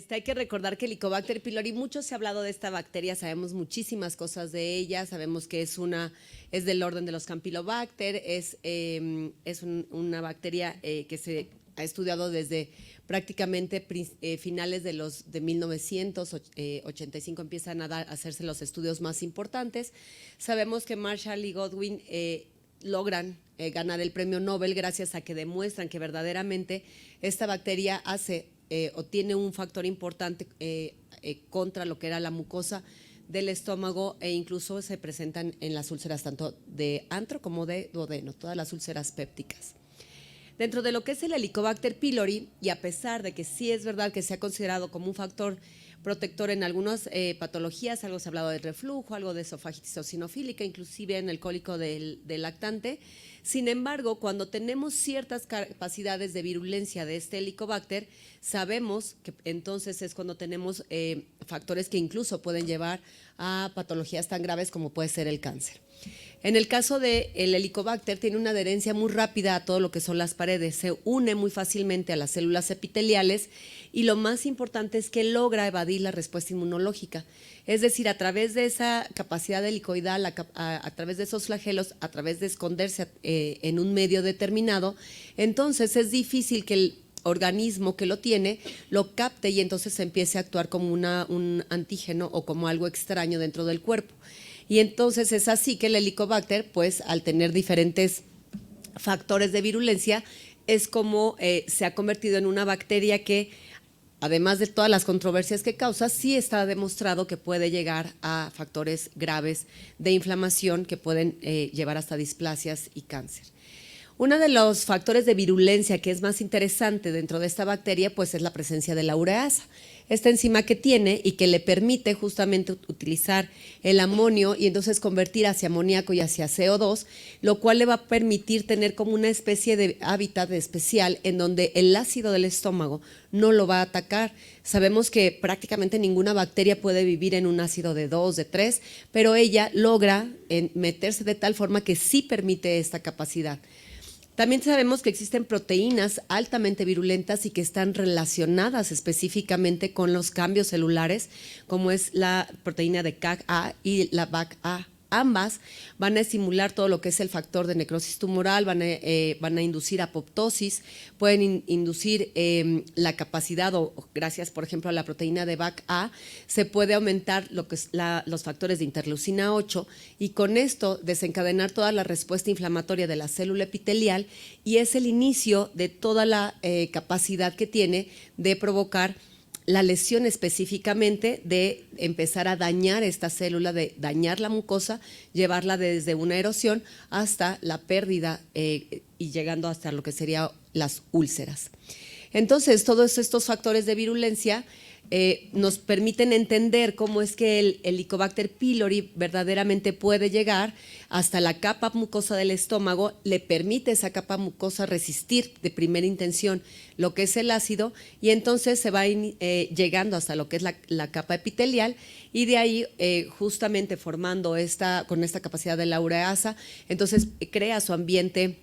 Hay que recordar que el Helicobacter pylori, mucho se ha hablado de esta bacteria, sabemos muchísimas cosas de ella, sabemos que es del orden de los Campylobacter, una bacteria que se ha estudiado desde prácticamente finales de 1985 empiezan a hacerse los estudios más importantes. Sabemos que Marshall y Godwin logran ganar el premio Nobel gracias a que demuestran que verdaderamente esta bacteria o tiene un factor importante contra lo que era la mucosa del estómago e incluso se presentan en las úlceras tanto de antro como de duodeno, todas las úlceras pépticas. Dentro de lo que es el Helicobacter pylori, y a pesar de que sí es verdad que se ha considerado como un factor protector en algunas patologías, algo se ha hablado del reflujo, algo de esofagitis eosinofílica, inclusive en el cólico del lactante. Sin embargo, cuando tenemos ciertas capacidades de virulencia de este Helicobacter, sabemos que entonces es cuando tenemos factores que incluso pueden llevar a patologías tan graves como puede ser el cáncer. En el caso del Helicobacter tiene una adherencia muy rápida a todo lo que son las paredes, se une muy fácilmente a las células epiteliales y lo más importante es que logra evadir la respuesta inmunológica. Es decir, a través de esa capacidad helicoidal, a través de esos flagelos, a través de esconderse en un medio determinado, entonces es difícil que el organismo que lo tiene lo capte y entonces empiece a actuar como un antígeno o como algo extraño dentro del cuerpo. Y entonces es así que el Helicobacter, pues al tener diferentes factores de virulencia, es como se ha convertido en una bacteria que, además de todas las controversias que causa, sí está demostrado que puede llegar a factores graves de inflamación que pueden llevar hasta displasias y cáncer. Uno de los factores de virulencia que es más interesante dentro de esta bacteria pues es la presencia de la ureasa, esta enzima que tiene y que le permite justamente utilizar el amonio y entonces convertir hacia amoníaco y hacia CO2, lo cual le va a permitir tener como una especie de hábitat especial en donde el ácido del estómago no lo va a atacar. Sabemos que prácticamente ninguna bacteria puede vivir en un ácido de 2, de 3, pero ella logra meterse de tal forma que sí permite esta capacidad. También sabemos que existen proteínas altamente virulentas y que están relacionadas específicamente con los cambios celulares, como es la proteína de CAG-A y la BAC-A. Ambas van a estimular todo lo que es el factor de necrosis tumoral, van a inducir apoptosis, pueden inducir la capacidad, o gracias por ejemplo a la proteína de BAC-A, se puede aumentar lo que es los factores de interleucina 8 y con esto desencadenar toda la respuesta inflamatoria de la célula epitelial y es el inicio de toda la capacidad que tiene de provocar la lesión específicamente de empezar a dañar esta célula, de dañar la mucosa, llevarla desde una erosión hasta la pérdida y llegando hasta lo que serían las úlceras. Entonces, todos estos factores de virulencia nos permiten entender cómo es que el Helicobacter pylori verdaderamente puede llegar hasta la capa mucosa del estómago, le permite esa capa mucosa resistir de primera intención lo que es el ácido y entonces se va llegando hasta lo que es la capa epitelial y de ahí justamente formando con esta capacidad de la ureasa, entonces crea su ambiente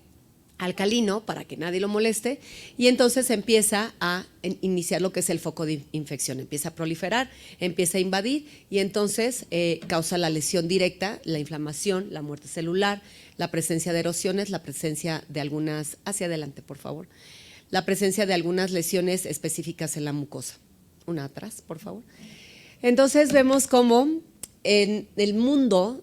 alcalino para que nadie lo moleste y entonces empieza a iniciar lo que es el foco de infección, empieza a proliferar, empieza a invadir y entonces causa la lesión directa, la inflamación, la muerte celular, la presencia de erosiones, la presencia de algunas, hacia adelante por favor, la presencia de algunas lesiones específicas en la mucosa. Una atrás, por favor. Entonces vemos cómo en el mundo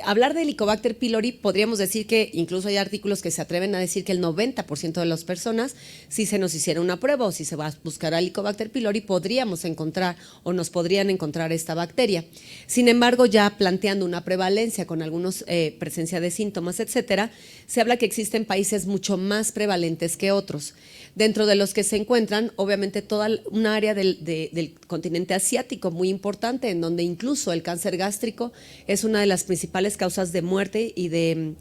hablar de Helicobacter pylori, podríamos decir que incluso hay artículos que se atreven a decir que el 90% de las personas, si se nos hiciera una prueba o si se va a buscar a Helicobacter pylori, podríamos encontrar o nos podrían encontrar esta bacteria. Sin embargo, ya planteando una prevalencia con algunos presencia de síntomas, etcétera, se habla que existen países mucho más prevalentes que otros. Dentro de los que se encuentran, obviamente, toda una área del continente asiático muy importante, en donde incluso el cáncer gástrico es una de las principales causas de muerte y de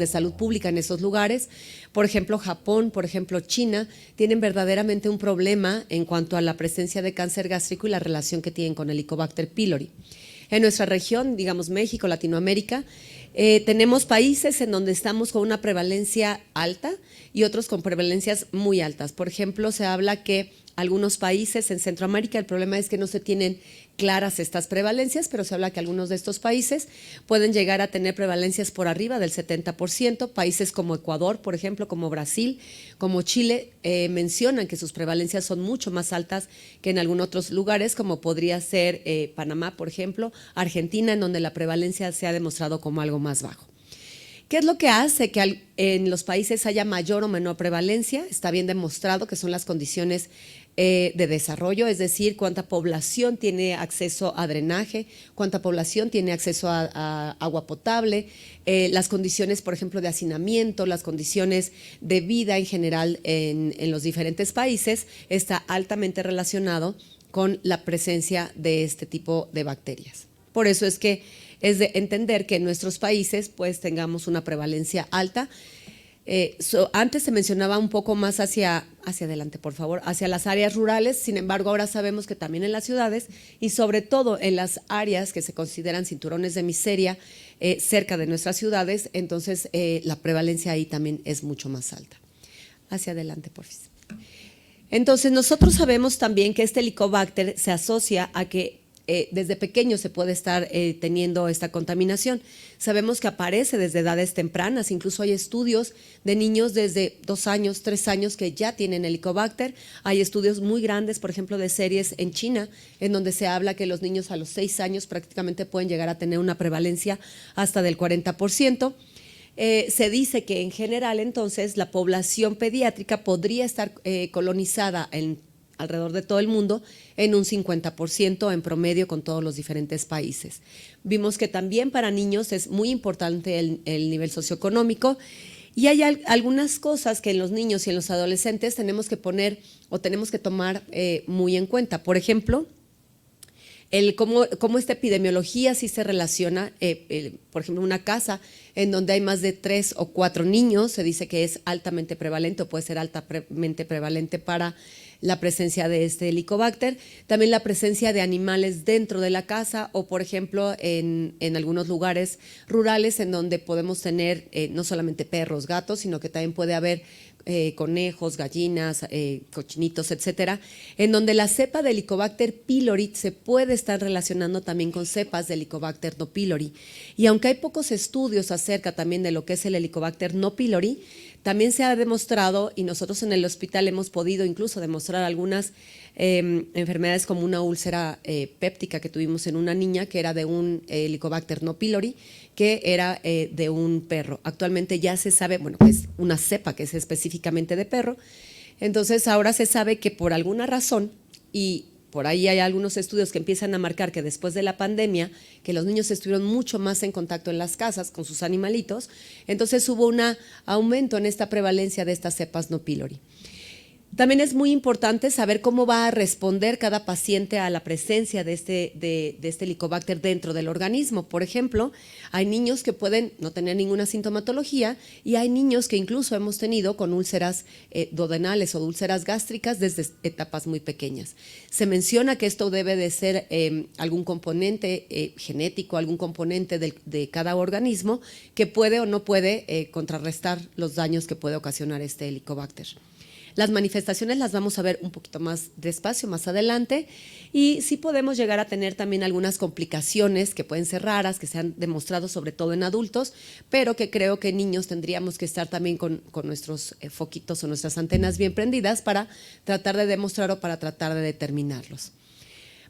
salud pública en esos lugares. Por ejemplo, Japón, por ejemplo, China, tienen verdaderamente un problema en cuanto a la presencia de cáncer gástrico y la relación que tienen con el Helicobacter pylori. En nuestra región, digamos México, Latinoamérica, tenemos países en donde estamos con una prevalencia alta y otros con prevalencias muy altas. Por ejemplo, se habla que algunos países en Centroamérica, el problema es que no se tienen claras estas prevalencias, pero se habla que algunos de estos países pueden llegar a tener prevalencias por arriba del 70%. Países como Ecuador, por ejemplo, como Brasil, como Chile, mencionan que sus prevalencias son mucho más altas que en algunos otros lugares, como podría ser Panamá, por ejemplo, Argentina, en donde la prevalencia se ha demostrado como algo más bajo. ¿Qué es lo que hace que en los países haya mayor o menor prevalencia? Está bien demostrado que son las condiciones de desarrollo, es decir, cuánta población tiene acceso a drenaje, cuánta población tiene acceso a agua potable, las condiciones, por ejemplo, de hacinamiento, las condiciones de vida en general en los diferentes países, está altamente relacionado con la presencia de este tipo de bacterias. Por eso es que es de entender que en nuestros países pues tengamos una prevalencia alta. Antes se mencionaba un poco más hacia adelante, por favor, hacia las áreas rurales, sin embargo ahora sabemos que también en las ciudades y sobre todo en las áreas que se consideran cinturones de miseria cerca de nuestras ciudades, entonces la prevalencia ahí también es mucho más alta. Hacia adelante, por favor. Entonces nosotros sabemos también que este Helicobacter se asocia a que desde pequeño se puede estar teniendo esta contaminación. Sabemos que aparece desde edades tempranas, incluso hay estudios de niños desde 2 años, 3 años que ya tienen Helicobacter. Hay estudios muy grandes, por ejemplo, de series en China, en donde se habla que los niños a los 6 años prácticamente pueden llegar a tener una prevalencia hasta del 40%. Se dice que en general entonces la población pediátrica podría estar colonizada alrededor de todo el mundo en un 50% en promedio con todos los diferentes países. Vimos que también para niños es muy importante el nivel socioeconómico y hay algunas cosas que en los niños y en los adolescentes tenemos que poner o tenemos que tomar muy en cuenta. Por ejemplo, cómo esta epidemiología sí se relaciona, por ejemplo, una casa en donde hay más de 3 o 4 niños, se dice que es altamente prevalente o puede ser altamente prevalente para la presencia de este Helicobacter, también la presencia de animales dentro de la casa o, por ejemplo, en algunos lugares rurales en donde podemos tener no solamente perros, gatos, sino que también puede haber conejos, gallinas, cochinitos, etcétera, en donde la cepa de Helicobacter pylori se puede estar relacionando también con cepas de Helicobacter no pylori. Y aunque hay pocos estudios acerca también de lo que es el Helicobacter no pylori, también se ha demostrado, y nosotros en el hospital hemos podido incluso demostrar algunas enfermedades como una úlcera péptica que tuvimos en una niña que era de un Helicobacter no pylori, que era de un perro. Actualmente ya se sabe, bueno, pues una cepa que es específicamente de perro, entonces ahora se sabe que por alguna razón, y por ahí hay algunos estudios que empiezan a marcar que después de la pandemia, que los niños estuvieron mucho más en contacto en las casas con sus animalitos, entonces hubo un aumento en esta prevalencia de estas cepas no pylori. También es muy importante saber cómo va a responder cada paciente a la presencia de este Helicobacter dentro del organismo. Por ejemplo, hay niños que pueden no tener ninguna sintomatología y hay niños que incluso hemos tenido con úlceras duodenales o úlceras gástricas desde etapas muy pequeñas. Se menciona que esto debe de ser algún componente genético, algún componente de cada organismo que puede o no puede contrarrestar los daños que puede ocasionar este Helicobacter. Las manifestaciones las vamos a ver un poquito más despacio, más adelante, y sí podemos llegar a tener también algunas complicaciones que pueden ser raras, que se han demostrado sobre todo en adultos, pero que creo que en niños tendríamos que estar también con nuestros foquitos o nuestras antenas bien prendidas para tratar de demostrar o para tratar de determinarlos.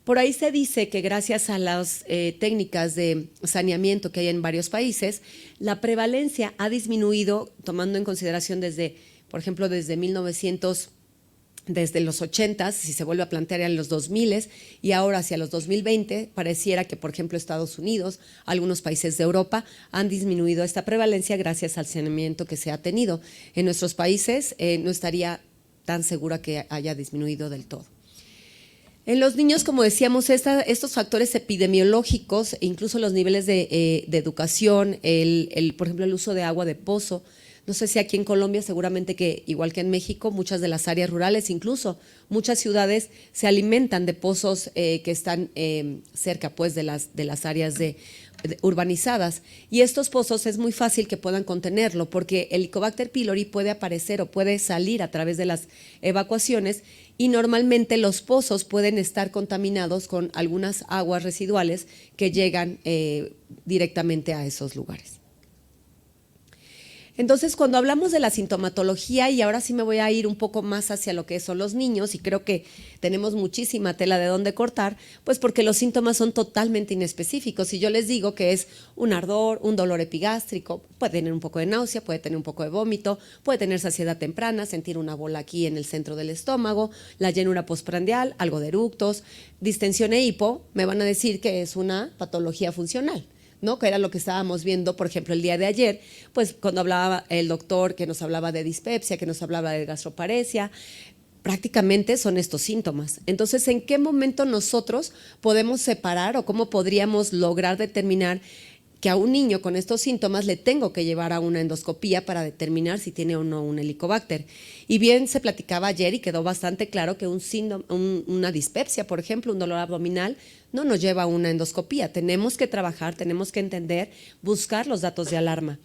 Por ahí se dice que gracias a las técnicas de saneamiento que hay en varios países, la prevalencia ha disminuido, tomando en consideración por ejemplo, desde los 80, si se vuelve a plantear en los 2000 y ahora hacia los 2020, pareciera que, por ejemplo, Estados Unidos, algunos países de Europa han disminuido esta prevalencia gracias al saneamiento que se ha tenido. En nuestros países no estaría tan segura que haya disminuido del todo. En los niños, como decíamos, estos factores epidemiológicos, e incluso los niveles de educación, por ejemplo, el uso de agua de pozo, No sé si aquí en Colombia, seguramente que igual que en México, muchas de las áreas rurales, incluso muchas ciudades se alimentan de pozos que están cerca pues de las áreas urbanizadas. Y estos pozos es muy fácil que puedan contenerlo porque el Helicobacter pylori puede aparecer o puede salir a través de las evacuaciones y normalmente los pozos pueden estar contaminados con algunas aguas residuales que llegan directamente a esos lugares. Entonces, cuando hablamos de la sintomatología, y ahora sí me voy a ir un poco más hacia lo que son los niños, y creo que tenemos muchísima tela de dónde cortar, pues porque los síntomas son totalmente inespecíficos. Si yo les digo que es un ardor, un dolor epigástrico, puede tener un poco de náusea, puede tener un poco de vómito, puede tener saciedad temprana, sentir una bola aquí en el centro del estómago, la llenura postprandial, algo de eructos, distensión e hipo, me van a decir que es una patología funcional, ¿no? Que era lo que estábamos viendo, por ejemplo, el día de ayer, pues cuando hablaba el doctor que nos hablaba de dispepsia, que nos hablaba de gastroparesia, prácticamente son estos síntomas. Entonces, ¿en qué momento nosotros podemos separar o cómo podríamos lograr determinar que a un niño con estos síntomas le tengo que llevar a una endoscopía para determinar si tiene o no un helicobacter? Y bien se platicaba ayer y quedó bastante claro que una dispepsia, por ejemplo, un dolor abdominal, no nos lleva a una endoscopía. Tenemos que trabajar, tenemos que entender, buscar los datos de alarma.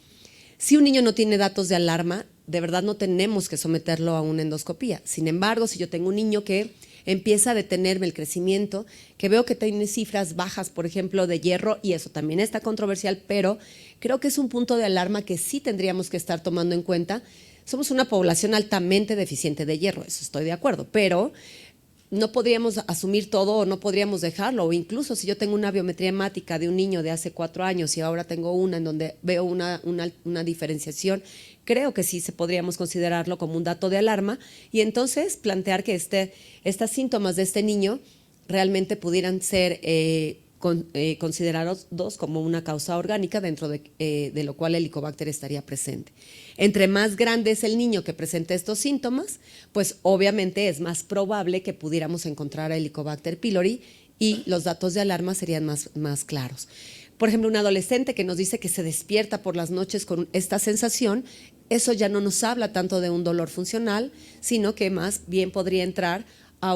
Si un niño no tiene datos de alarma, de verdad no tenemos que someterlo a una endoscopía. Sin embargo, si yo tengo un niño que empieza a detenerme el crecimiento, que veo que tiene cifras bajas, por ejemplo, de hierro, y eso también está controversial, pero creo que es un punto de alarma que sí tendríamos que estar tomando en cuenta. Somos una población altamente deficiente de hierro, eso estoy de acuerdo, pero no podríamos asumir todo o no podríamos dejarlo, o incluso si yo tengo una biometría hemática de un niño de hace 4 años y ahora tengo una en donde veo una diferenciación, creo que sí se podríamos considerarlo como un dato de alarma y entonces plantear que estos síntomas de este niño realmente pudieran ser considerados como una causa orgánica dentro de lo cual el Helicobacter estaría presente. Entre más grande es el niño que presente estos síntomas, pues obviamente es más probable que pudiéramos encontrar el Helicobacter pylori y los datos de alarma serían más claros. Por ejemplo, un adolescente que nos dice que se despierta por las noches con esta sensación, eso ya no nos habla tanto de un dolor funcional, sino que más bien podría entrar a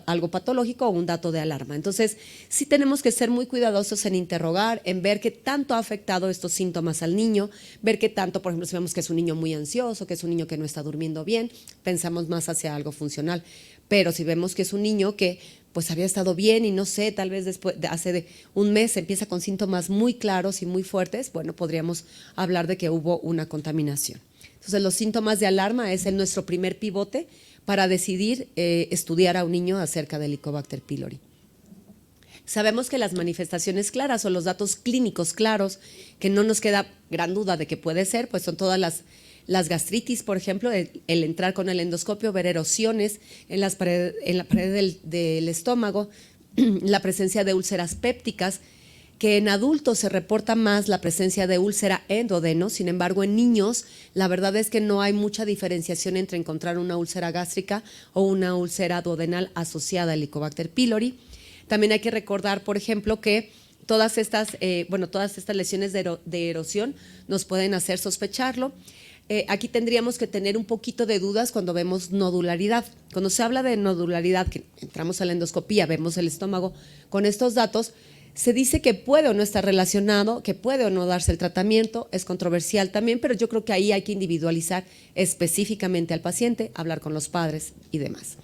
algo patológico o un dato de alarma. Entonces, sí tenemos que ser muy cuidadosos en interrogar, en ver qué tanto ha afectado estos síntomas al niño, ver qué tanto, por ejemplo, si vemos que es un niño muy ansioso, que es un niño que no está durmiendo bien, pensamos más hacia algo funcional. Pero si vemos que es un niño que pues había estado bien y no sé, tal vez hace un mes empieza con síntomas muy claros y muy fuertes, bueno, podríamos hablar de que hubo una contaminación. Entonces, los síntomas de alarma es nuestro primer pivote para decidir estudiar a un niño acerca del Helicobacter pylori. Sabemos que las manifestaciones claras o los datos clínicos claros, que no nos queda gran duda de que puede ser, pues son todas las gastritis, por ejemplo, el entrar con el endoscopio, ver erosiones en la pared del estómago, la presencia de úlceras pépticas, que en adultos se reporta más la presencia de úlcera en duodeno, sin embargo en niños la verdad es que no hay mucha diferenciación entre encontrar una úlcera gástrica o una úlcera duodenal asociada al Helicobacter pylori. También hay que recordar, por ejemplo, que todas estas lesiones de erosión nos pueden hacer sospecharlo. Aquí tendríamos que tener un poquito de dudas cuando vemos nodularidad. Cuando se habla de nodularidad, que entramos a la endoscopía, vemos el estómago con estos datos, se dice que puede o no estar relacionado, que puede o no darse el tratamiento, es controversial también, pero yo creo que ahí hay que individualizar específicamente al paciente, hablar con los padres y demás.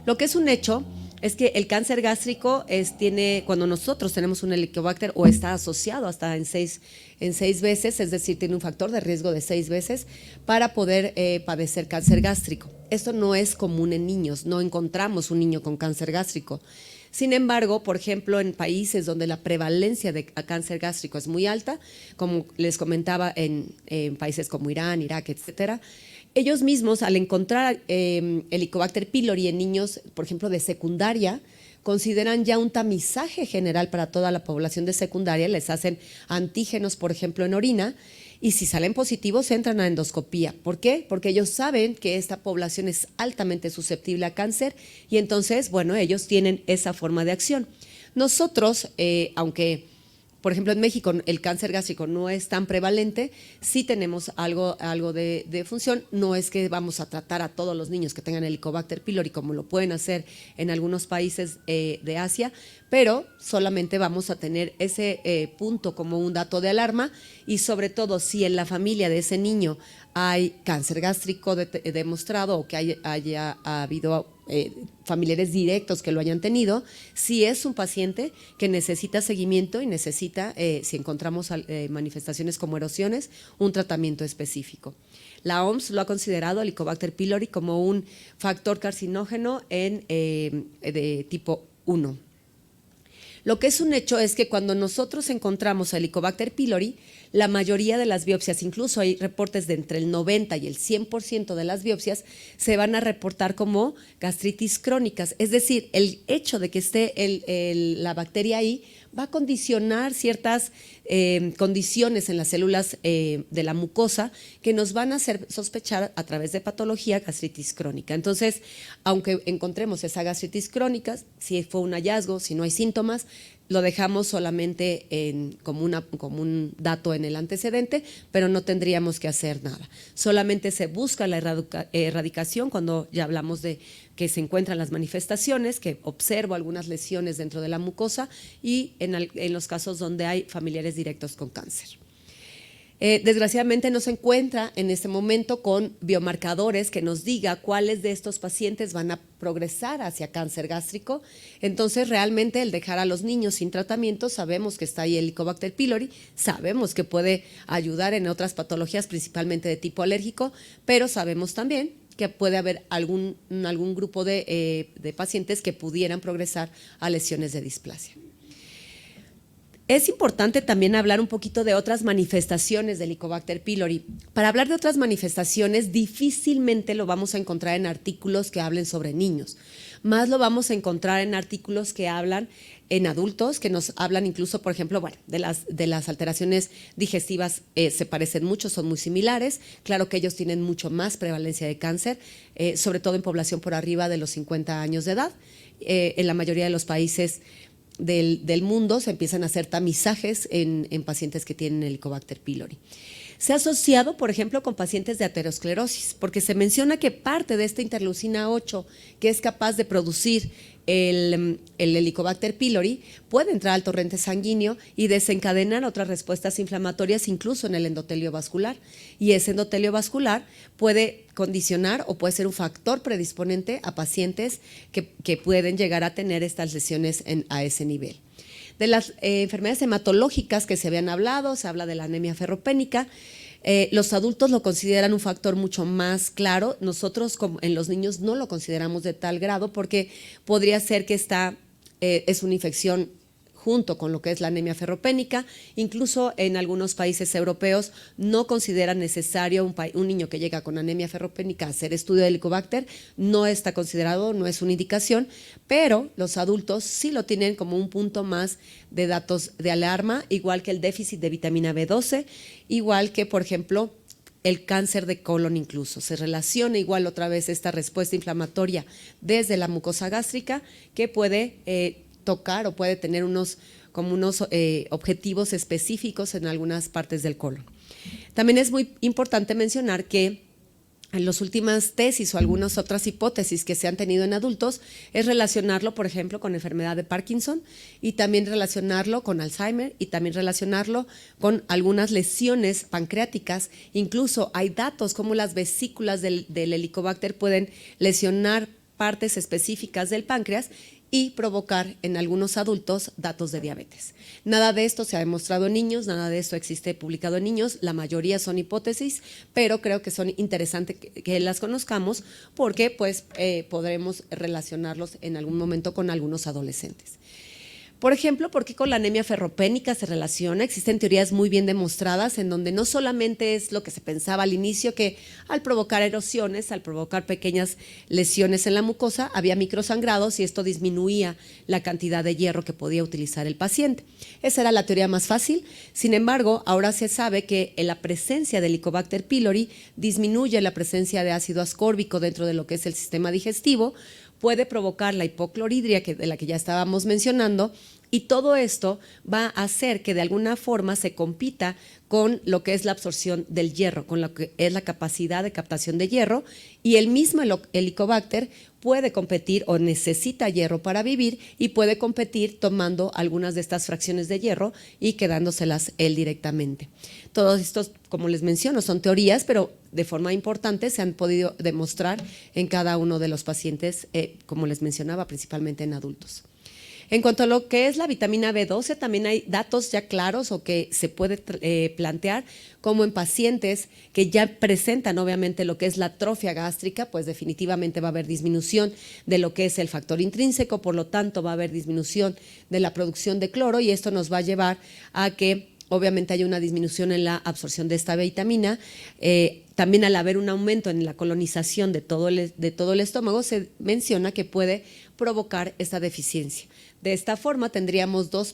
Lo que es un hecho es que el cáncer gástrico cuando nosotros tenemos un helicobacter o está asociado hasta en seis veces, es decir, tiene un factor de riesgo de 6 veces para poder padecer cáncer gástrico. Esto no es común en niños, no encontramos un niño con cáncer gástrico. Sin embargo, por ejemplo, en países donde la prevalencia de cáncer gástrico es muy alta, como les comentaba en países como Irán, Irak, etcétera, ellos mismos al encontrar Helicobacter pylori en niños, por ejemplo, de secundaria, consideran ya un tamizaje general para toda la población de secundaria, les hacen antígenos, por ejemplo, en orina, y si salen positivos entran a endoscopía. ¿Por qué? Porque ellos saben que esta población es altamente susceptible a cáncer y entonces, bueno, ellos tienen esa forma de acción. Nosotros, aunque por ejemplo, en México el cáncer gástrico no es tan prevalente, sí tenemos algo de función. No es que vamos a tratar a todos los niños que tengan Helicobacter pylori como lo pueden hacer en algunos países de Asia, pero solamente vamos a tener ese punto como un dato de alarma, y sobre todo si en la familia de ese niño hay cáncer gástrico demostrado, o que haya habido familiares directos que lo hayan tenido, si es un paciente que necesita seguimiento y necesita, si encontramos manifestaciones como erosiones, un tratamiento específico. La OMS lo ha considerado, Helicobacter pylori, como un factor carcinógeno de tipo 1. Lo que es un hecho es que cuando nosotros encontramos a Helicobacter pylori, la mayoría de las biopsias, incluso hay reportes de entre el 90 y el 100% de las biopsias, se van a reportar como gastritis crónicas. Es decir, el hecho de que esté la bacteria ahí va a condicionar ciertas condiciones en las células de la mucosa que nos van a hacer sospechar a través de patología gastritis crónica. Entonces, aunque encontremos esa gastritis crónica, si fue un hallazgo, si no hay síntomas, lo dejamos solamente como un dato en el antecedente, pero no tendríamos que hacer nada. Solamente se busca la erradicación cuando ya hablamos de que se encuentran las manifestaciones, que observo algunas lesiones dentro de la mucosa, y en los casos donde hay familiares directos con cáncer. Desgraciadamente no se encuentra en este momento con biomarcadores que nos diga cuáles de estos pacientes van a progresar hacia cáncer gástrico. Entonces, realmente el dejar a los niños sin tratamiento, sabemos que está ahí el Helicobacter pylori, sabemos que puede ayudar en otras patologías, principalmente de tipo alérgico, pero sabemos también que puede haber algún grupo de pacientes que pudieran progresar a lesiones de displasia. Es importante también hablar un poquito de otras manifestaciones del Helicobacter pylori. Para hablar de otras manifestaciones, difícilmente lo vamos a encontrar en artículos que hablen sobre niños. Más lo vamos a encontrar en artículos que hablan en adultos, que nos hablan incluso, por ejemplo, de las alteraciones digestivas. Se parecen mucho, son muy similares. Claro que ellos tienen mucho más prevalencia de cáncer, sobre todo en población por arriba de los 50 años de edad. En la mayoría de los países del mundo se empiezan a hacer tamizajes en pacientes que tienen Helicobacter pylori. Se ha asociado, por ejemplo, con pacientes de aterosclerosis, porque se menciona que parte de esta interleucina 8, que es capaz de producir el Helicobacter pylori, puede entrar al torrente sanguíneo y desencadenar otras respuestas inflamatorias, incluso en el endotelio vascular. Y ese endotelio vascular puede condicionar o puede ser un factor predisponente a pacientes que pueden llegar a tener estas lesiones a ese nivel. De las enfermedades hematológicas que se habían hablado, se habla de la anemia ferropénica. Los adultos lo consideran un factor mucho más claro. Nosotros en los niños no lo consideramos de tal grado, porque podría ser que es una infección junto con lo que es la anemia ferropénica. Incluso en algunos países europeos no consideran necesario un niño que llega con anemia ferropénica a hacer estudio de Helicobacter, no está considerado, no es una indicación, pero los adultos sí lo tienen como un punto más de datos de alarma, igual que el déficit de vitamina B12, igual que, por ejemplo, el cáncer de colon. Incluso se relaciona igual otra vez esta respuesta inflamatoria desde la mucosa gástrica, que puede tocar o puede tener unos objetivos específicos en algunas partes del colon. También es muy importante mencionar que en las últimas tesis o algunas otras hipótesis que se han tenido en adultos es relacionarlo, por ejemplo, con enfermedad de Parkinson, y también relacionarlo con Alzheimer, y también relacionarlo con algunas lesiones pancreáticas. Incluso hay datos como las vesículas del Helicobacter pueden lesionar partes específicas del páncreas y provocar en algunos adultos datos de diabetes. Nada de esto se ha demostrado en niños, nada de esto existe publicado en niños, la mayoría son hipótesis, pero creo que son interesantes que las conozcamos, porque pues podremos relacionarlos en algún momento con algunos adolescentes. Por ejemplo, ¿por qué con la anemia ferropénica se relaciona? Existen teorías muy bien demostradas en donde no solamente es lo que se pensaba al inicio, que al provocar erosiones, al provocar pequeñas lesiones en la mucosa, había microsangrados y esto disminuía la cantidad de hierro que podía utilizar el paciente. Esa era la teoría más fácil. Sin embargo, ahora se sabe que la presencia de Helicobacter pylori disminuye la presencia de ácido ascórbico dentro de lo que es el sistema digestivo, puede provocar la hipocloridria, de la que ya estábamos mencionando, Y todo esto va a hacer que de alguna forma se compita con lo que es la absorción del hierro, con lo que es la capacidad de captación de hierro, y el mismo Helicobacter puede competir o necesita hierro para vivir y puede competir tomando algunas de estas fracciones de hierro y quedándoselas él directamente. Todos estos, como les menciono, son teorías, pero de forma importante se han podido demostrar en cada uno de los pacientes, como les mencionaba, principalmente en adultos. En cuanto a lo que es la vitamina B12, también hay datos ya claros o que se puede plantear como en pacientes que ya presentan obviamente lo que es la atrofia gástrica, pues definitivamente va a haber disminución de lo que es el factor intrínseco, por lo tanto va a haber disminución de la producción de cloro y esto nos va a llevar a que obviamente hay una disminución en la absorción de esta vitamina. También al haber un aumento en la colonización de todo el estómago, se menciona que puede provocar esta deficiencia. De esta forma tendríamos dos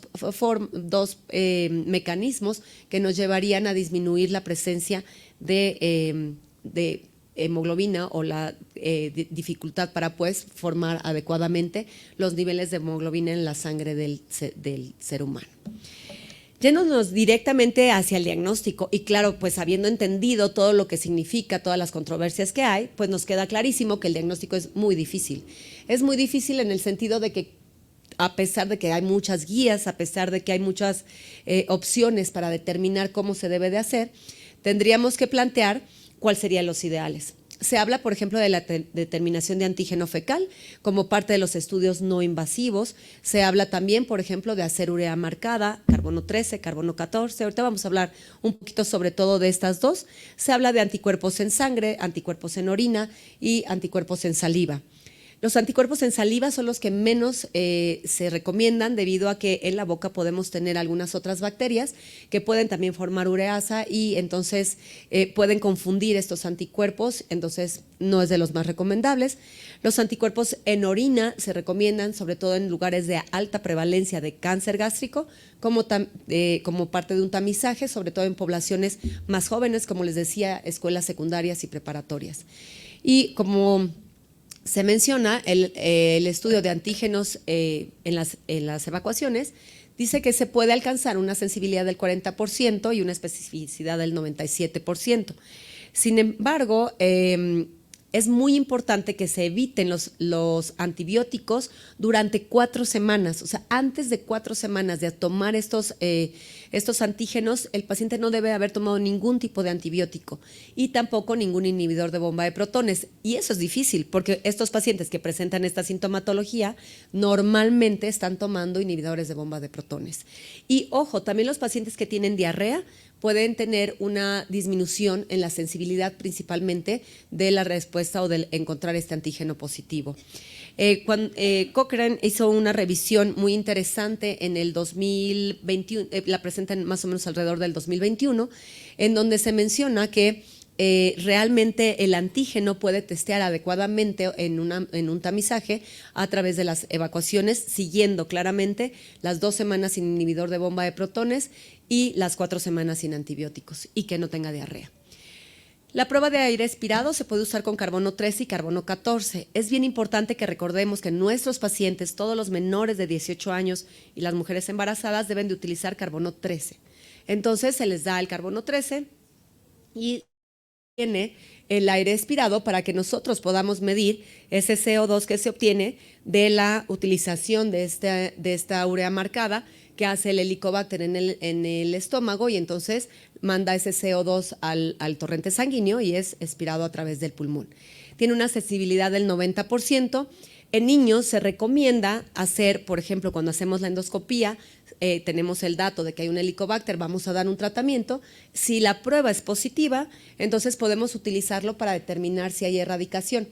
mecanismos que nos llevarían a disminuir la presencia de hemoglobina o la dificultad para pues formar adecuadamente los niveles de hemoglobina en la sangre del ser humano. Yéndonos directamente hacia el diagnóstico y claro, pues habiendo entendido todo lo que significa, todas las controversias que hay, pues nos queda clarísimo que el diagnóstico es muy difícil. Es muy difícil en el sentido de que a pesar de que hay muchas guías, a pesar de que hay muchas opciones para determinar cómo se debe de hacer, tendríamos que plantear cuáles serían los ideales. Se habla, por ejemplo, de la determinación de antígeno fecal como parte de los estudios no invasivos. Se habla también, por ejemplo, de hacer urea marcada, carbono 13, carbono 14. Ahorita vamos a hablar un poquito sobre todo de estas dos. Se habla de anticuerpos en sangre, anticuerpos en orina y anticuerpos en saliva. Los anticuerpos en saliva son los que menos se recomiendan debido a que en la boca podemos tener algunas otras bacterias que pueden también formar ureasa y entonces pueden confundir estos anticuerpos, entonces no es de los más recomendables. Los anticuerpos en orina se recomiendan sobre todo en lugares de alta prevalencia de cáncer gástrico como parte de un tamizaje, sobre todo en poblaciones más jóvenes, como les decía, escuelas secundarias y preparatorias. Y como se menciona el estudio de antígenos en las evacuaciones, dice que se puede alcanzar una sensibilidad del 40% y una especificidad del 97%. Sin embargo, es muy importante que se eviten los antibióticos durante 4 semanas, o sea, antes de 4 semanas de tomar estos antígenos, el paciente no debe haber tomado ningún tipo de antibiótico y tampoco ningún inhibidor de bomba de protones. Y eso es difícil porque estos pacientes que presentan esta sintomatología normalmente están tomando inhibidores de bomba de protones. Y ojo, también los pacientes que tienen diarrea pueden tener una disminución en la sensibilidad principalmente de la respuesta o del encontrar este antígeno positivo. Cochrane hizo una revisión muy interesante en el 2021, la presentan más o menos alrededor del 2021, en donde se menciona que realmente el antígeno puede testear adecuadamente en un tamizaje a través de las evacuaciones, siguiendo claramente las 2 semanas sin inhibidor de bomba de protones y las 4 semanas sin antibióticos y que no tenga diarrea. La prueba de aire expirado se puede usar con carbono 13 y carbono 14. Es bien importante que recordemos que nuestros pacientes, todos los menores de 18 años y las mujeres embarazadas deben de utilizar carbono 13. Entonces se les da el carbono 13 y tiene el aire expirado para que nosotros podamos medir ese CO2 que se obtiene de la utilización de esta urea marcada que hace el Helicobacter en el estómago y entonces manda ese CO2 al torrente sanguíneo y es expirado a través del pulmón. Tiene una sensibilidad del 90%. En niños se recomienda hacer, por ejemplo, cuando hacemos la endoscopía, tenemos el dato de que hay un Helicobacter, vamos a dar un tratamiento. Si la prueba es positiva, entonces podemos utilizarlo para determinar si hay erradicación.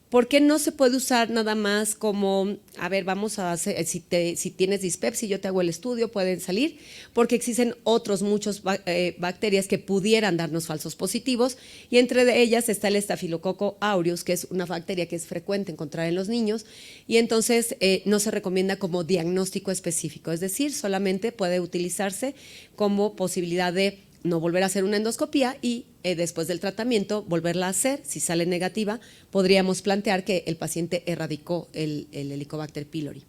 ¿Por qué no se puede usar nada más como, a ver, vamos a hacer, si tienes dispepsia, yo te hago el estudio, pueden salir? Porque existen muchas bacterias que pudieran darnos falsos positivos y entre ellas está el Staphylococcus aureus, que es una bacteria que es frecuente encontrar en los niños y entonces no se recomienda como diagnóstico específico, es decir, solamente puede utilizarse como posibilidad de no volver a hacer una endoscopía y después del tratamiento volverla a hacer. Si sale negativa, podríamos plantear que el paciente erradicó el Helicobacter pylori.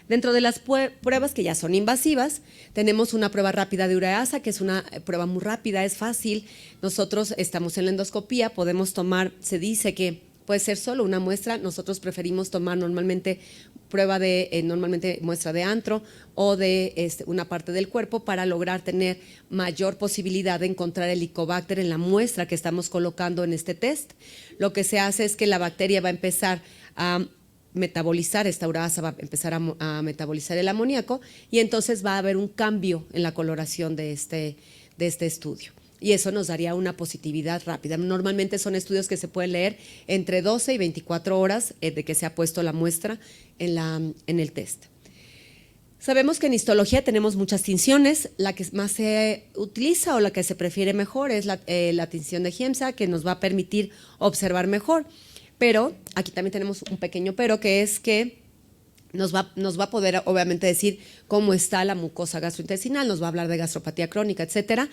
Dentro de las pruebas que ya son invasivas, tenemos una prueba rápida de ureasa, que es una prueba muy rápida, es fácil. Nosotros estamos en la endoscopía, podemos tomar, se dice que puede ser solo una muestra, nosotros preferimos tomar normalmente muestra de antro o de una parte del cuerpo para lograr tener mayor posibilidad de encontrar el Helicobacter en la muestra que estamos colocando en este test. Lo que se hace es que la bacteria va a empezar a metabolizar, esta ureasa va a empezar a metabolizar el amoníaco y entonces va a haber un cambio en la coloración de este estudio. Y eso nos daría una positividad rápida. Normalmente son estudios que se pueden leer entre 12 y 24 horas de que se ha puesto la muestra en el test. Sabemos que en histología tenemos muchas tinciones. La que más se utiliza o la que se prefiere mejor es la tinción de Giemsa, que nos va a permitir observar mejor. Pero aquí también tenemos un pequeño pero, que es que nos va a poder obviamente decir cómo está la mucosa gastrointestinal, nos va a hablar de gastropatía crónica, etcétera,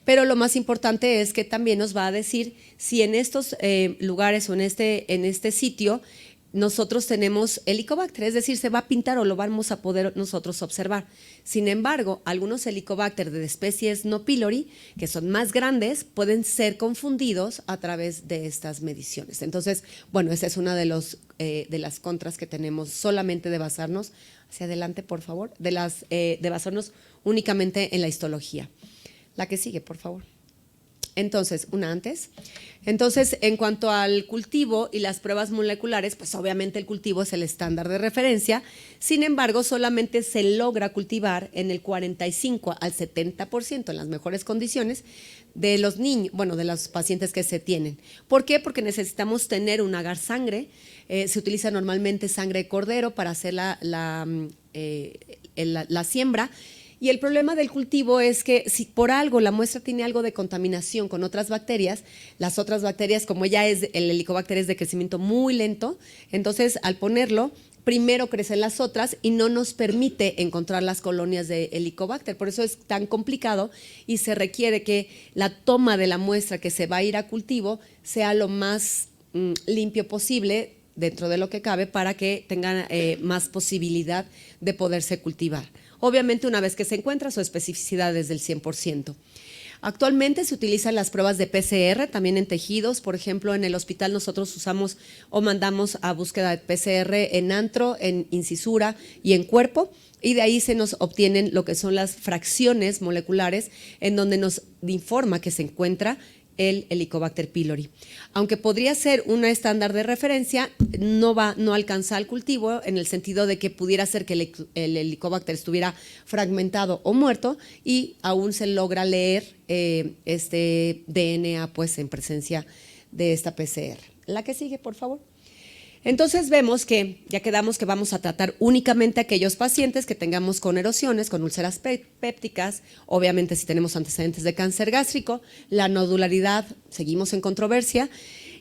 pero lo más importante es que también nos va a decir si en estos lugares o en este sitio nosotros tenemos Helicobacter, es decir, se va a pintar o lo vamos a poder nosotros observar. Sin embargo, algunos Helicobacter de especies no pylori, que son más grandes, pueden ser confundidos a través de estas mediciones. Entonces, bueno, esa es una de las contras que tenemos solamente de basarnos, hacia adelante por favor, de basarnos únicamente en la histología. La que sigue, por favor. Entonces, una antes. Entonces, en cuanto al cultivo y las pruebas moleculares, pues obviamente el cultivo es el estándar de referencia. Sin embargo, solamente se logra cultivar en el 45 al 70% en las mejores condiciones de los niños, bueno, de los pacientes que se tienen. ¿Por qué? Porque necesitamos tener un agar sangre. Se utiliza normalmente sangre de cordero para hacer la siembra. Y el problema del cultivo es que si por algo la muestra tiene algo de contaminación con otras bacterias, las otras bacterias, como ya el Helicobacter es de crecimiento muy lento, entonces al ponerlo, primero crecen las otras y no nos permite encontrar las colonias de Helicobacter. Por eso es tan complicado y se requiere que la toma de la muestra que se va a ir a cultivo sea lo más limpio posible dentro de lo que cabe para que tengan más posibilidad de poderse cultivar. Obviamente, una vez que se encuentra, su especificidad es del 100%. Actualmente se utilizan las pruebas de PCR también en tejidos. Por ejemplo, en el hospital nosotros usamos o mandamos a búsqueda de PCR en antro, en incisura y en cuerpo, y de ahí se nos obtienen lo que son las fracciones moleculares en donde nos informa que se encuentra el Helicobacter pylori. Aunque podría ser una estándar de referencia, no alcanza al cultivo en el sentido de que pudiera ser que el Helicobacter estuviera fragmentado o muerto y aún se logra leer este DNA pues en presencia de esta PCR. La que sigue, por favor. Entonces vemos que ya quedamos que vamos a tratar únicamente a aquellos pacientes que tengamos con erosiones, con úlceras pépticas, obviamente si tenemos antecedentes de cáncer gástrico, la nodularidad, seguimos en controversia,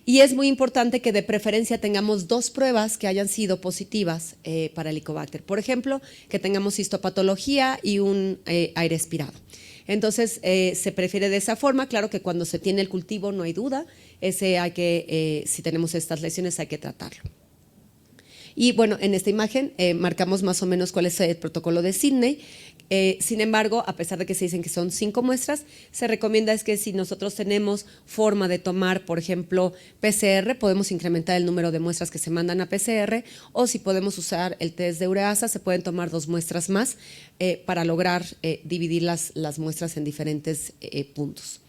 y es muy importante que de preferencia tengamos 2 pruebas que hayan sido positivas para Helicobacter. Por ejemplo, que tengamos histopatología y un aire expirado. Entonces, se prefiere de esa forma. Claro que cuando se tiene el cultivo no hay duda, si tenemos estas lesiones hay que tratarlo. Y bueno, en esta imagen marcamos más o menos cuál es el protocolo de Sydney. Sin embargo, a pesar de que se dicen que son 5 muestras, se recomienda es que si nosotros tenemos forma de tomar, por ejemplo, PCR, podemos incrementar el número de muestras que se mandan a PCR, o si podemos usar el test de ureasa, se pueden tomar 2 muestras más para lograr dividir las muestras en diferentes puntos.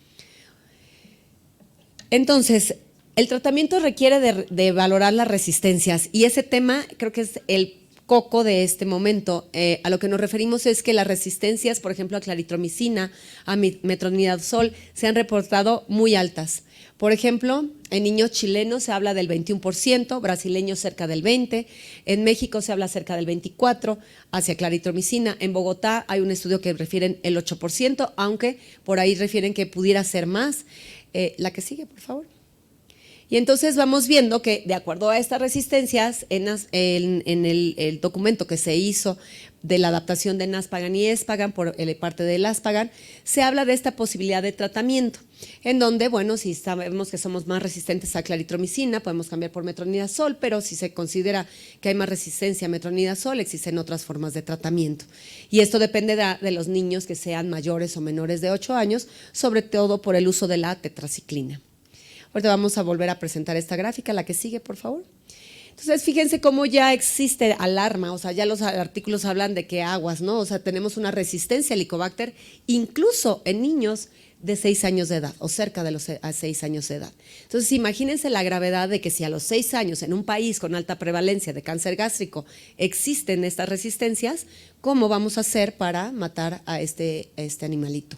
Entonces, el tratamiento requiere de valorar las resistencias, y ese tema creo que es el coco de este momento. A lo que nos referimos es que las resistencias, por ejemplo, a claritromicina, a metronidazol, se han reportado muy altas. Por ejemplo, en niños chilenos se habla del 21%, brasileños cerca del 20%, en México se habla cerca del 24% hacia claritromicina. En Bogotá hay un estudio que refieren el 8%, aunque por ahí refieren que pudiera ser más. La que sigue, por favor. Y entonces vamos viendo que de acuerdo a estas resistencias, en el documento que se hizo de la adaptación de Naspagan y Espagan por parte del Aspagan, se habla de esta posibilidad de tratamiento, en donde, bueno, si sabemos que somos más resistentes a claritromicina, podemos cambiar por metronidazol, pero si se considera que hay más resistencia a metronidazol, existen otras formas de tratamiento. Y esto depende de los niños que sean mayores o menores de 8 años, sobre todo por el uso de la tetraciclina. Ahorita vamos a volver a presentar esta gráfica, la que sigue, por favor. Entonces, fíjense cómo ya existe alarma, o sea, ya los artículos hablan de que aguas, ¿no? O sea, tenemos una resistencia al Helicobacter, incluso en niños de 6 años de edad, o cerca de los 6 años de edad. Entonces, imagínense la gravedad de que si a los 6 años en un país con alta prevalencia de cáncer gástrico existen estas resistencias, ¿cómo vamos a hacer para matar a este animalito?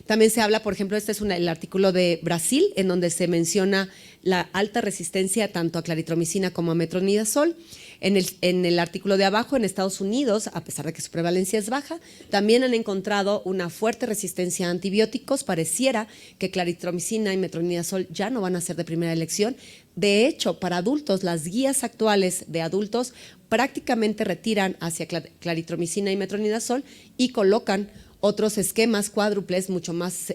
También se habla, por ejemplo, este es el artículo de Brasil, en donde se menciona la alta resistencia tanto a claritromicina como a metronidazol. En el artículo de abajo, en Estados Unidos, a pesar de que su prevalencia es baja, también han encontrado una fuerte resistencia a antibióticos. Pareciera que claritromicina y metronidazol ya no van a ser de primera elección. De hecho, para adultos, las guías actuales de adultos prácticamente retiran hacia claritromicina y metronidazol y colocan otros esquemas cuádruples mucho más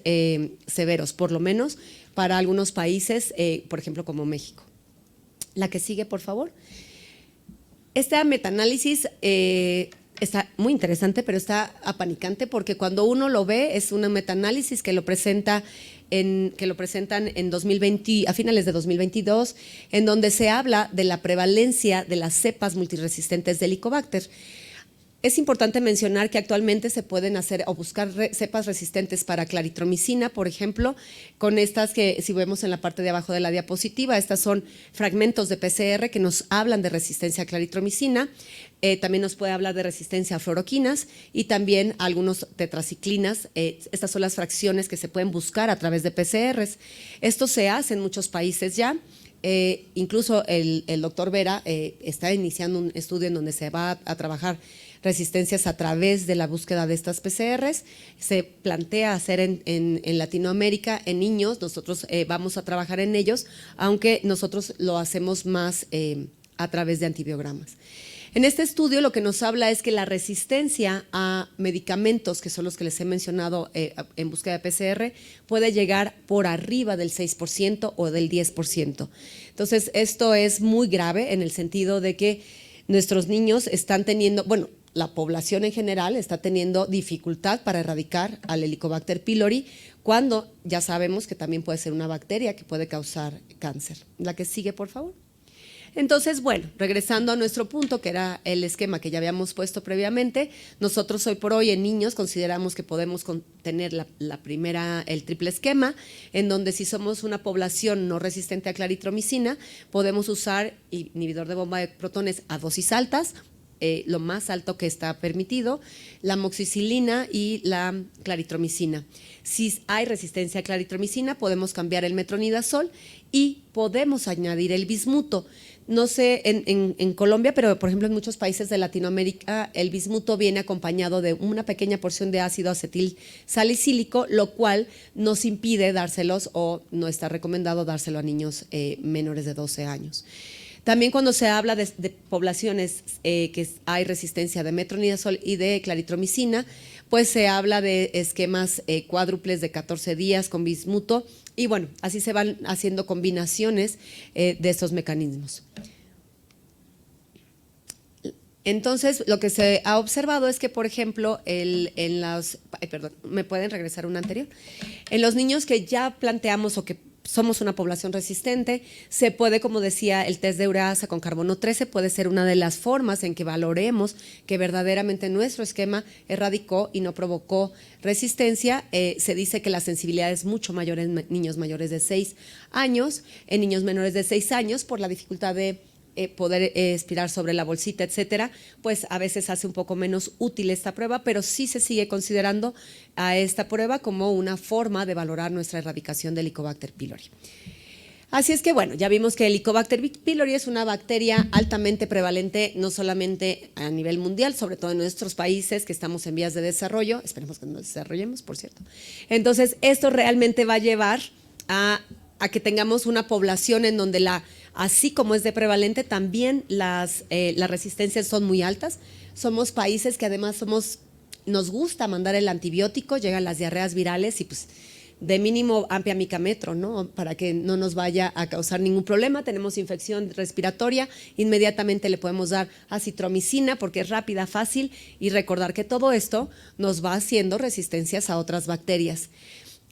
severos, por lo menos para algunos países, por ejemplo, como México. La que sigue, por favor. Este metaanálisis está muy interesante, pero está apanicante porque cuando uno lo ve es un metaanálisis que lo presentan en 2020, a finales de 2022, en donde se habla de la prevalencia de las cepas multiresistentes de Helicobacter. Es importante mencionar que actualmente se pueden hacer o buscar cepas resistentes para claritromicina, por ejemplo, con estas que si vemos en la parte de abajo de la diapositiva, estas son fragmentos de PCR que nos hablan de resistencia a claritromicina, también nos puede hablar de resistencia a fluoroquinas y también algunos tetraciclinas. Estas son las fracciones que se pueden buscar a través de PCRs. Esto se hace en muchos países ya. Incluso el doctor Vera está iniciando un estudio en donde se va a trabajar resistencias a través de la búsqueda de estas PCRs. Se plantea hacer en Latinoamérica, en niños, nosotros vamos a trabajar en ellos, aunque nosotros lo hacemos más a través de antibiogramas. En este estudio lo que nos habla es que la resistencia a medicamentos, que son los que les he mencionado en búsqueda de PCR, puede llegar por arriba del 6% o del 10%. Entonces, esto es muy grave en el sentido de que nuestros niños están teniendo, bueno, la población en general está teniendo dificultad para erradicar al Helicobacter pylori, cuando ya sabemos que también puede ser una bacteria que puede causar cáncer. La que sigue, por favor. Entonces, bueno, regresando a nuestro punto, que era el esquema que ya habíamos puesto previamente, nosotros hoy por hoy en niños consideramos que podemos tener el triple esquema, en donde si somos una población no resistente a claritromicina, podemos usar inhibidor de bomba de protones a dosis altas, lo más alto que está permitido, la amoxicilina y la claritromicina. Si hay resistencia a claritromicina, podemos cambiar el metronidazol y podemos añadir el bismuto. No sé en Colombia, pero por ejemplo en muchos países de Latinoamérica el bismuto viene acompañado de una pequeña porción de ácido acetil salicílico, lo cual nos impide dárselos o no está recomendado dárselo a niños menores de 12 años. También cuando se habla de poblaciones que hay resistencia de metronidazol y de claritromicina, pues se habla de esquemas cuádruples de 14 días con bismuto y bueno, así se van haciendo combinaciones de estos mecanismos. Entonces, lo que se ha observado es que, por ejemplo, ¿me pueden regresar una anterior? En los niños que ya planteamos o que somos una población resistente, se puede, como decía, el test de ureasa con carbono 13 puede ser una de las formas en que valoremos que verdaderamente nuestro esquema erradicó y no provocó resistencia. Se dice que la sensibilidad es mucho mayor en niños mayores de 6 años, en niños menores de 6 años por la dificultad de poder expirar sobre la bolsita, etcétera, pues a veces hace un poco menos útil esta prueba, pero sí se sigue considerando a esta prueba como una forma de valorar nuestra erradicación del Helicobacter pylori. Así es que bueno, ya vimos que el Helicobacter pylori es una bacteria altamente prevalente, no solamente a nivel mundial, sobre todo en nuestros países que estamos en vías de desarrollo, esperemos que nos desarrollemos, por cierto. Entonces, esto realmente va a llevar a a que tengamos una población en donde así como es de prevalente, también las resistencias son muy altas. Somos países que además nos gusta mandar el antibiótico, llegan las diarreas virales y pues de mínimo ampiamicámetro, ¿no? Para que no nos vaya a causar ningún problema. Tenemos infección respiratoria, inmediatamente le podemos dar acitromicina porque es rápida, fácil, y recordar que todo esto nos va haciendo resistencias a otras bacterias.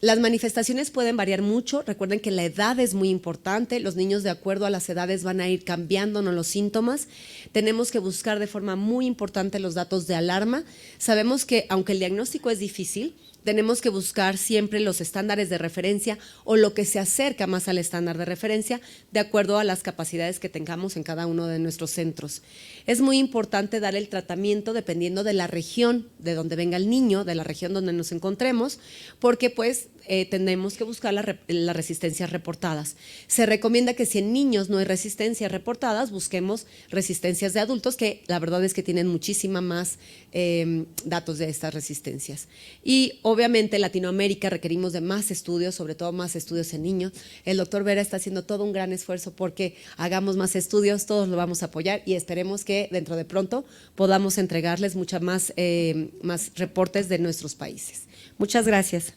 Las manifestaciones pueden variar mucho. Recuerden que la edad es muy importante. Los niños, de acuerdo a las edades, van a ir cambiándonos los síntomas. Tenemos que buscar de forma muy importante los datos de alarma. Sabemos que, aunque el diagnóstico es difícil, tenemos que buscar siempre los estándares de referencia o lo que se acerca más al estándar de referencia de acuerdo a las capacidades que tengamos en cada uno de nuestros centros. Es muy importante dar el tratamiento dependiendo de la región de donde venga el niño, de la región donde nos encontremos, porque pues tenemos que buscar las resistencias reportadas. Se recomienda que si en niños no hay resistencias reportadas, busquemos resistencias de adultos, que la verdad es que tienen muchísima más datos de estas resistencias. Y obviamente en Latinoamérica requerimos de más estudios, sobre todo más estudios en niños. El doctor Vera está haciendo todo un gran esfuerzo porque hagamos más estudios, todos lo vamos a apoyar y esperemos que dentro de pronto podamos entregarles más reportes de nuestros países. Muchas gracias.